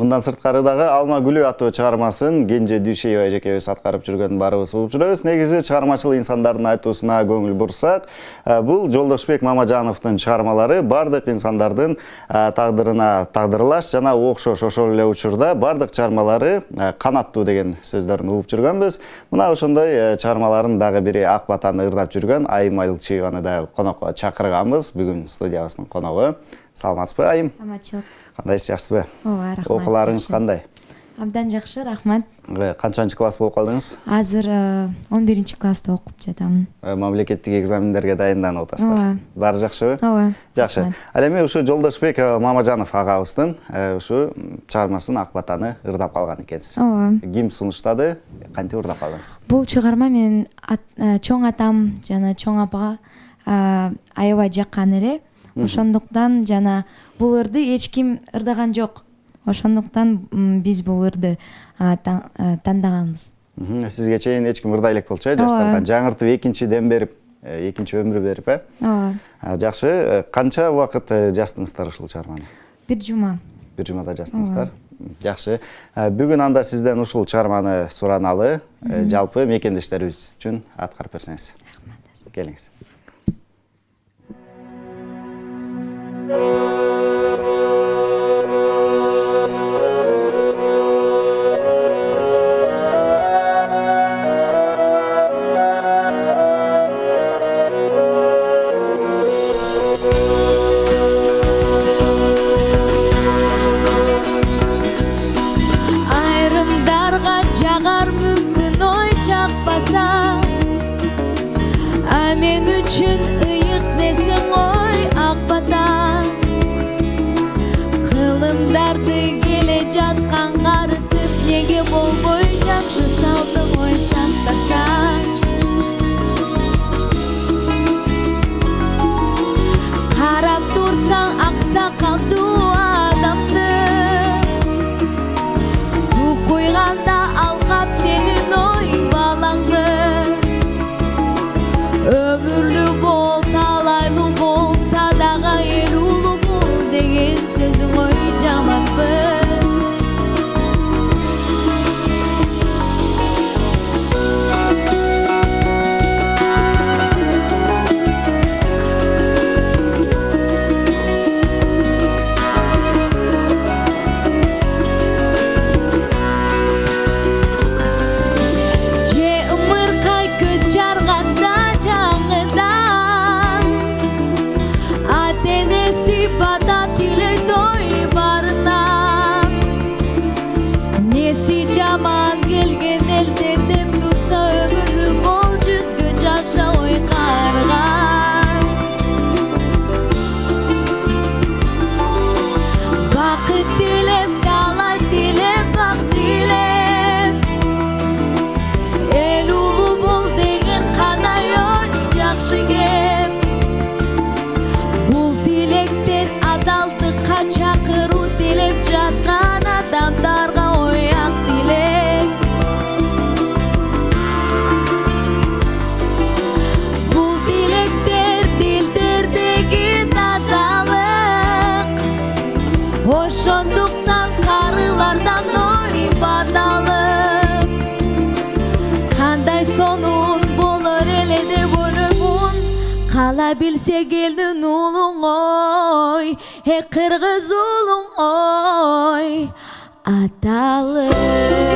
Мындан сырткары дагы Алма гүлү аттуу чыгармасын Кенже Дүйшеева эжекебиз аткарып жүргөн барыбыз угуп жүрөбүз. Негизи чыгармачыл инсандардын айтуусуна көңүл бурсак, бул Жолдошбек Мамажановдун чыгармалары бардык инсандардын тагдырына тагдырлаш жана окшош. Ошол эле учурда бардык чыгармалары канаттуу деген сөздөрүн угуп жүргөнбүз. Мына ошондой чыгармаларын дагы бири Ак батаны ырдап жүргөн Айым Айлыкчиеваны да конокко чакырганбыз. Бүгүн студиябыздын коногу. Саламатсызбы, Айым? Саламатчылык. Кандайсыз, жакшысызбы? Ооба, рахмат. Окууларыңыз кандай? Абдан жакшы, рахмат. Канчанчы класс болуп калдыңыз? Азыр 11 класста окуп жатамын. Мамлекеттик экзамендерге дайынданып атасыздар. Ооба. Баары жакшыбы? Ооба. Жакшы. Ал эми ушу Жолдошбек Мамажанов агабыздын ушу чыгармасын Ак батаны ырдап калган экенсиз. Ооба. Ким сунуштады? Кантип ырдап калдыңыз? Бул чыгарма менин чоң атам жана чоң апага аябай жаккан эле. Ошондуктан жана бул ырды эч ким ырдаган жок. Ошондуктан биз бул ырды тандаганбыз. Сизге чейин эч ким ырдай элек болчу, жаштарга жаңыртып экинчи дем берип, экинчи өмүр берип, Ооба. Жакшы. Канча убакыт жаздыңыздар ушул чыгарманы? Бир жума. Бир жумада жаздыңыздар. Жакшы. Бүгүн анда сизден ушул чыгарманы сураналы, жалпы мекендештерибиз үчүн аткарып берсеңиз. Рахмат. Келиңиз. Айрымдарга жагар мүмкүн ой жакпаса, мен үчүн ыйык десең ой ак бата. Кылымдарды келе жаткан карытып, неге болбой жакшы салдың ой сактаса. Карап турсаң ак сакалдуу адамды, суу куйганда алкап сенин ой балаңды. Өмүрлүү бол, талайлуу болса дагы эл улуу бол деген сөзүң ой жаманбы? Же ымыркай көз жарганда жаңыдан, ата-энеси бата тилейт ой барынан. Неси жаман келген элде деп турса, өмүрлүү бол, жүзгө жаша ой карган. Бакыт тилеп, талай тилеп, бак тилеп, эл улуу бол деген кандай ой жакшы кеп. Бул тилектер адалдыкка чакыруу тилеп жаткан адамдарга ой ак тилек. Бул тилектер дилдердеги тазалык, ошондуктан карылардан ой бадалык. Кандай сонун болор эле деп ойлоймун, кала билсе келдин улуң ой, кыргыз улуң ой аталык.